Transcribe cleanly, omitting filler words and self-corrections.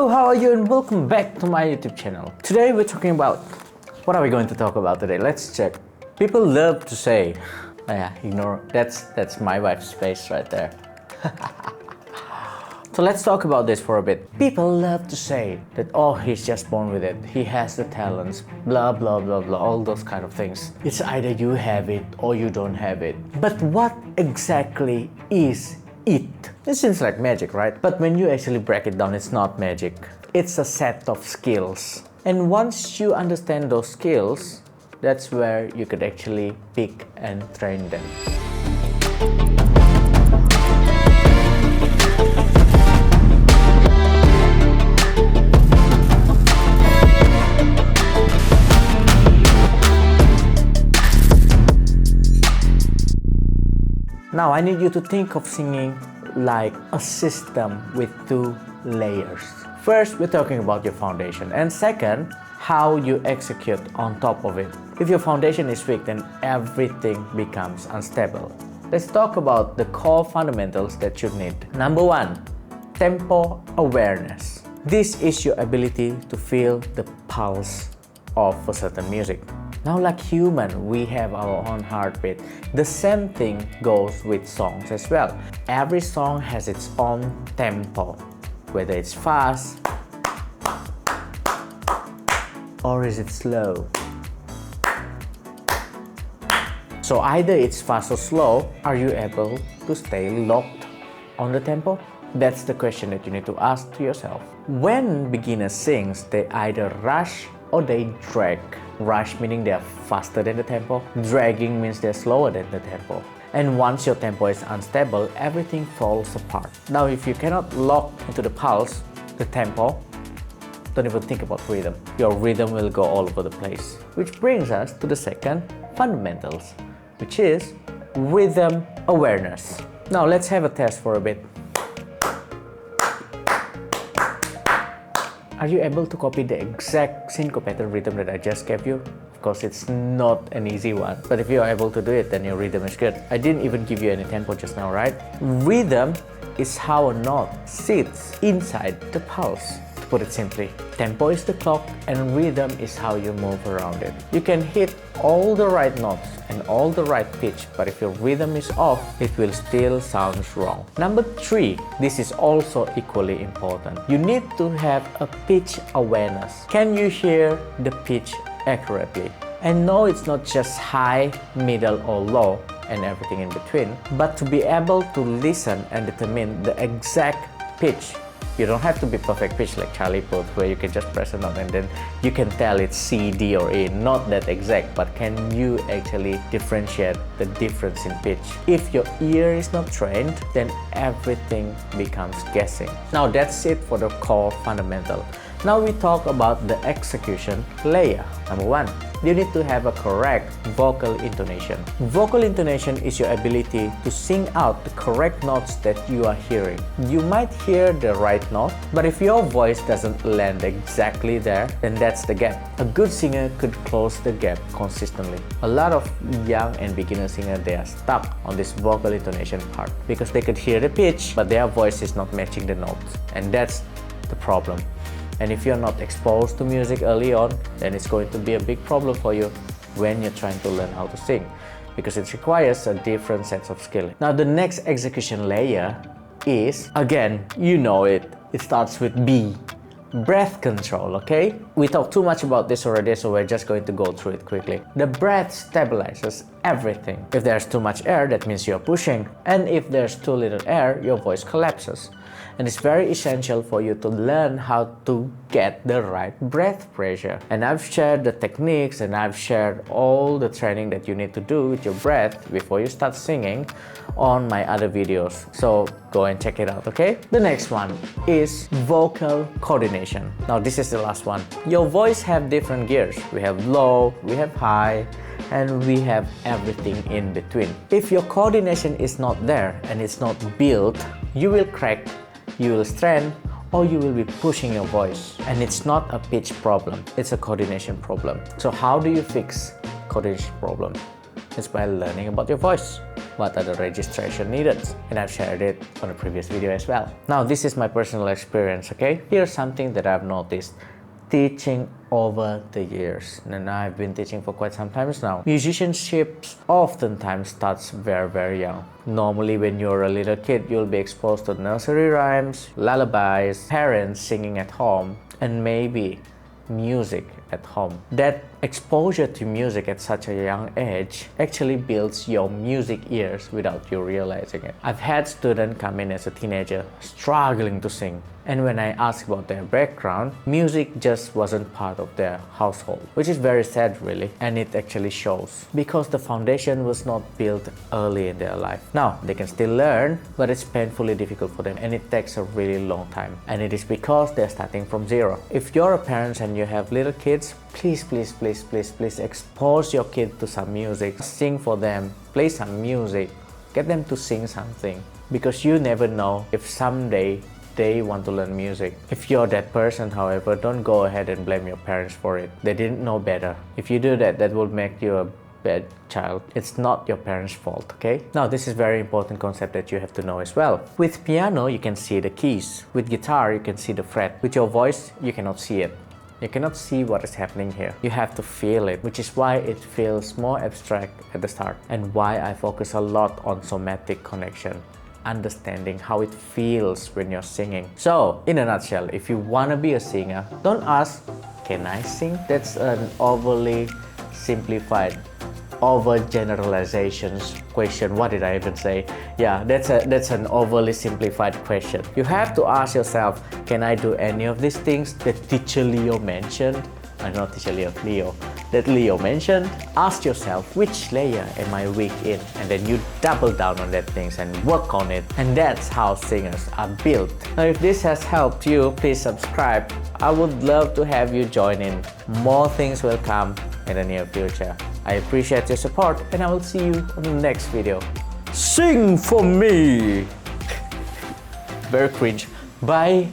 Hello, how are you, and welcome back to my YouTube channel. Today we're talking about, what are we going to talk about today? Let's check. People love to say, oh yeah, ignore, that's my wife's face right there. So let's talk about this for a bit. People love to say that, oh, he's just born with it, he has the talents, blah blah blah blah, all those kind of things. It's either you have it or you don't have it. But what exactly is it? It seems like magic, right? But when you actually break it down, it's not magic. It's a set of skills. And once you understand those skills, that's where you could actually pick and train them. Now I need you to think of singing like a system with two layers. First, we're talking about your foundation, and second, how you execute on top of it. If your foundation is weak, then everything becomes unstable. Let's talk about the core fundamentals that you need. Number one, tempo awareness. This is your ability to feel the pulse of a certain music. Now, like human, we have our own heartbeat. The same thing goes with songs as well. Every song has its own tempo, whether it's fast or is it slow. So either it's fast or slow, are you able to stay locked on the tempo? That's the question that you need to ask to yourself. When beginners sing, they either rush or they drag. Rush meaning they are faster than the tempo. Dragging means they're slower than the tempo. And once your tempo is unstable, everything falls apart. Now, if you cannot lock into the pulse, the tempo, don't even think about rhythm. Your rhythm will go all over the place. Which brings us to the second fundamentals, which is rhythm awareness. Now, let's have a test for a bit. Are you able to copy the exact syncopated rhythm that I just gave you? Of course, it's not an easy one, but if you are able to do it, then your rhythm is good. I didn't even give you any tempo just now, right? Rhythm is how a note sits inside the pulse. To put it simply, tempo is the clock and rhythm is how you move around it. You can hit all the right notes and all the right pitch, but if your rhythm is off, it will still sound wrong. Number three, this is also equally important. You need to have a pitch awareness. Can you hear the pitch accurately? And no, it's not just high, middle, or low and everything in between, but to be able to listen and determine the exact pitch. You don't have to be perfect pitch like Charlie Puth, where you can just press a note and then you can tell it's C, D, or A. Not that exact, but can you actually differentiate the difference in pitch? If your ear is not trained, then everything becomes guessing. Now that's it for the core fundamental. Now we talk about the execution layer. Number one, you need to have a correct vocal intonation. Vocal intonation is your ability to sing out the correct notes that you are hearing. You might hear the right note, but if your voice doesn't land exactly there, then that's the gap. A good singer could close the gap consistently. A lot of young and beginner singers, they are stuck on this vocal intonation part because they could hear the pitch, but their voice is not matching the notes, and that's the problem. And if you're not exposed to music early on, then it's going to be a big problem for you when you're trying to learn how to sing, because it requires a different set of skill. Now the next execution layer is, again, you know it, it starts with B. Breath control, okay? We talked too much about this already, so we're just going to go through it quickly. The breath stabilizes everything. If there's too much air, that means you're pushing. And if there's too little air, your voice collapses. And it's very essential for you to learn how to get the right breath pressure. And I've shared the techniques and I've shared all the training that you need to do with your breath before you start singing on my other videos. So go and check it out, okay? The next one is vocal coordination. Now this is the last one. Your voice have different gears. We have low, we have high, and we have everything in between. If your coordination is not there and it's not built, you will crack, you will strain, or you will be pushing your voice. And it's not a pitch problem, it's a coordination problem. So how do you fix coordination problem? It's by learning about your voice. what are the registration needed, and I've shared it on a previous video as well. Now this is my personal experience, okay? Here's something that I've noticed teaching over the years, and I've been teaching for quite some time now. Musicianship oftentimes starts very young. Normally when you're a little kid, you'll be exposed to nursery rhymes, lullabies, parents singing at home, and maybe music at home. That exposure to music at such a young age actually builds your music ears without you realizing it. I've had students come in as a teenager struggling to sing, and when I ask about their background, music just wasn't part of their household, which is very sad really, and it actually shows because the foundation was not built early in their life. Now they can still learn, but it's painfully difficult for them, and it takes a really long time, and it is because they're starting from zero. If you're a parent and you have little kids, please expose your kid to some music. Sing for them, play some music, get them to sing something, because you never know if someday they want to learn music. If you're that person, however, don't go ahead and blame your parents for it. They didn't know better. If you do that, that will make you a bad child. It's not your parents' fault, okay? Now this is very important concept that you have to know as well. With piano, you can see the keys. With guitar, you can see the fret. With your voice, you cannot see it. You cannot see what is happening here. You have to feel it, which is why it feels more abstract at the start, and why I focus a lot on somatic connection, understanding how it feels when you're singing. So, in a nutshell, if you want to be a singer, don't ask, can I sing? That's an overly simplified, overgeneralizations question. What did I even say? Yeah, that's an overly simplified question. You have to ask yourself, can I do any of these things that teacher Leo mentioned? Not teacher Leo, that Leo mentioned. Ask yourself, which layer am I weak in? And then you double down on that things and work on it. And that's how singers are built. Now, if this has helped you, please subscribe. I would love to have you join in. More things will come in the near future. I appreciate your support, and I will see you on the next video. Sing for me! Very cringe. Bye.